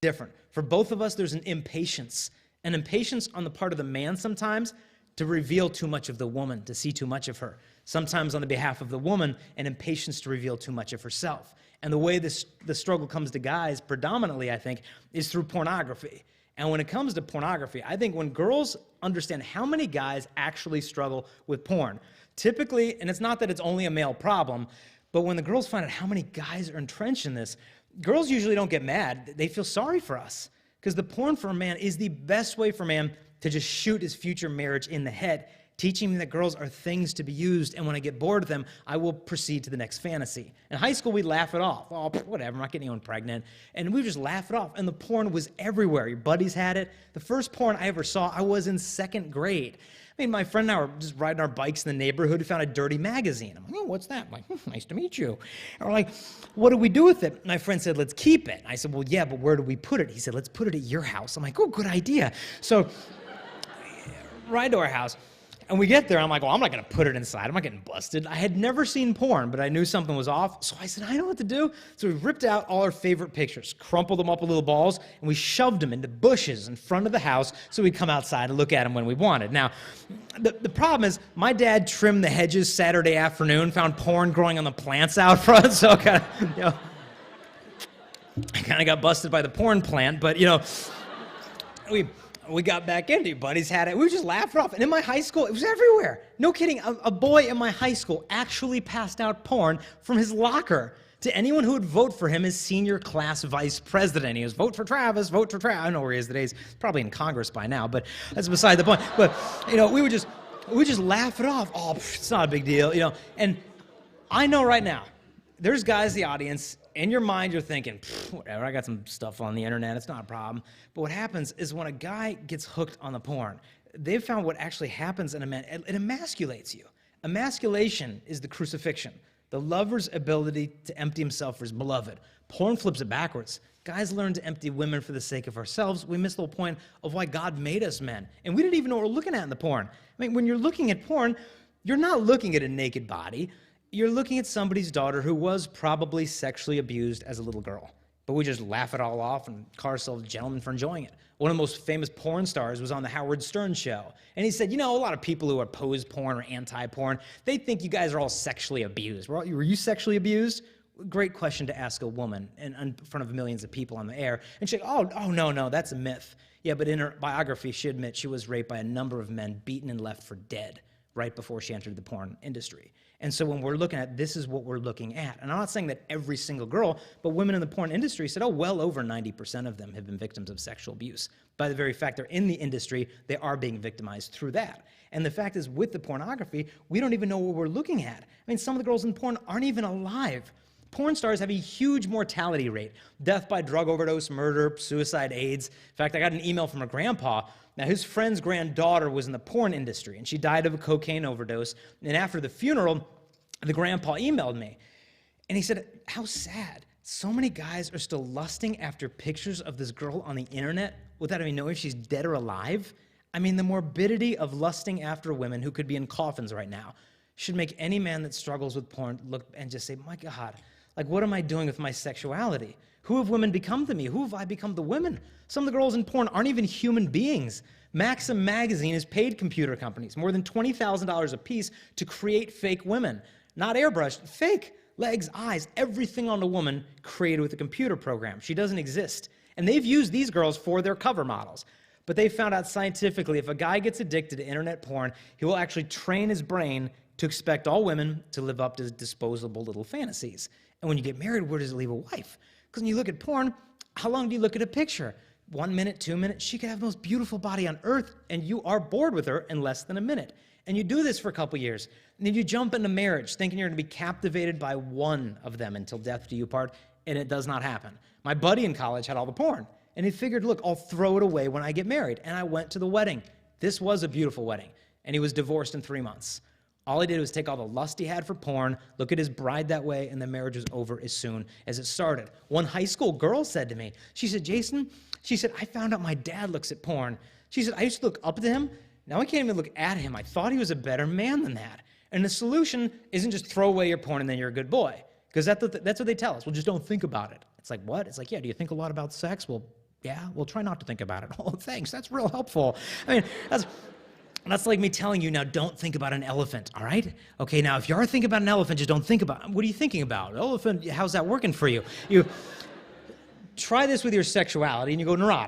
different. For both of us, there's an impatience on the part of the man sometimes to reveal too much of the woman, to see too much of her. Sometimes on the behalf of the woman, an impatience to reveal too much of herself. And the way the struggle comes to guys predominantly, I think, is through pornography. And when it comes to pornography, I think when girls understand how many guys actually struggle with porn, typically, and it's not that it's only a male problem, but when the girls find out how many guys are entrenched in this, girls usually don't get mad. They feel sorry for us. Because the porn for a man is the best way for a man to just shoot his future marriage in the head, teaching me that girls are things to be used, and when I get bored of them, I will proceed to the next fantasy. In high school, we'd laugh it off. Oh, whatever, I'm not getting anyone pregnant. And we would just laugh it off, and the porn was everywhere. Your buddies had it. The first porn I ever saw, I was in 2nd grade. I mean, my friend and I were just riding our bikes in the neighborhood. We found a dirty magazine. I'm like, oh, what's that? I'm like, nice to meet you. And we're like, what do we do with it? My friend said, let's keep it. I said, well, yeah, but where do we put it? He said, let's put it at your house. I'm like, oh, good idea. So ride to our house. And we get there, I'm like, well, I'm not going to put it inside. I'm not getting busted. I had never seen porn, but I knew something was off. So I said, I know what to do. So we ripped out all our favorite pictures, crumpled them up with little balls, and we shoved them into bushes in front of the house so we'd come outside and look at them when we wanted. Now, the problem is my dad trimmed the hedges Saturday afternoon, found porn growing on the plants out front, so I kind of got busted by the porn plant, but, we got back into it. Buddies had it. We just laughed it off. And in my high school, it was everywhere. No kidding. A boy in my high school actually passed out porn from his locker to anyone who would vote for him as senior class vice president. He was, vote for Travis, vote for Travis. I don't know where he is today. He's probably in Congress by now, but that's beside the point. But, we would just laugh it off. Oh, it's not a big deal, And I know right now, there's guys in the audience, in your mind, you're thinking, whatever, I got some stuff on the internet, it's not a problem. But what happens is when a guy gets hooked on the porn, they've found what actually happens in a man, it emasculates you. Emasculation is the crucifixion, the lover's ability to empty himself for his beloved. Porn flips it backwards. Guys learn to empty women for the sake of ourselves. We miss the whole point of why God made us men. And we didn't even know what we're looking at in the porn. I mean, when you're looking at porn, you're not looking at a naked body. You're looking at somebody's daughter who was probably sexually abused as a little girl. But we just laugh it all off and call ourselves gentlemen for enjoying it. One of the most famous porn stars was on the Howard Stern show. And he said, a lot of people who oppose porn or anti-porn, they think you guys are all sexually abused. Were you sexually abused? Great question to ask a woman in front of millions of people on the air. And she's like, oh, no, that's a myth. Yeah, but in her biography, she admits she was raped by a number of men, beaten and left for dead right before she entered the porn industry. And so when we're looking at, this is what we're looking at. And I'm not saying that every single girl, but women in the porn industry said, well over 90% of them have been victims of sexual abuse. By the very fact they're in the industry, they are being victimized through that. And the fact is, with the pornography, we don't even know what we're looking at. I mean, some of the girls in porn aren't even alive. Porn stars have a huge mortality rate. Death by drug overdose, murder, suicide, AIDS. In fact, I got an email from her grandpa. Now, his friend's granddaughter was in the porn industry, and she died of a cocaine overdose. And after the funeral, the grandpa emailed me, and he said, how sad. So many guys are still lusting after pictures of this girl on the internet without even knowing if she's dead or alive. I mean, the morbidity of lusting after women who could be in coffins right now should make any man that struggles with porn look and just say, my God, what am I doing with my sexuality? Who have women become to me? Who have I become to women? Some of the girls in porn aren't even human beings. Maxim magazine has paid computer companies more than $20,000 a piece to create fake women. Not airbrushed, fake. Legs, eyes, everything on the woman created with a computer program. She doesn't exist. And they've used these girls for their cover models. But they found out scientifically, if a guy gets addicted to internet porn, he will actually train his brain to expect all women to live up to his disposable little fantasies. And when you get married, where does it leave a wife? Because when you look at porn, how long do you look at a picture? 1 minute, 2 minutes? She could have the most beautiful body on earth, and you are bored with her in less than a minute. And you do this for a couple years, and then you jump into marriage thinking you're going to be captivated by one of them until death do you part, and it does not happen. My buddy in college had all the porn, and he figured, look, I'll throw it away when I get married. And I went to the wedding. This was a beautiful wedding, and he was divorced in 3 months. All he did was take all the lust he had for porn, look at his bride that way, and the marriage was over as soon as it started. One high school girl said to me, she said, Jason, she said, I found out my dad looks at porn. She said, I used to look up to him. Now I can't even look at him. I thought he was a better man than that. And the solution isn't just throw away your porn and then you're a good boy. Because that's what they tell us. Well, just don't think about it. It's like, what? It's like, yeah, do you think a lot about sex? Well, Yeah, well, try not to think about it. Oh, thanks. That's real helpful. I mean, that's like me telling you, now don't think about an elephant, all right? Okay, now if you are thinking about an elephant, just don't think about it. What are you thinking about? Elephant, how's that working for you? You try this with your sexuality and you go neurotic.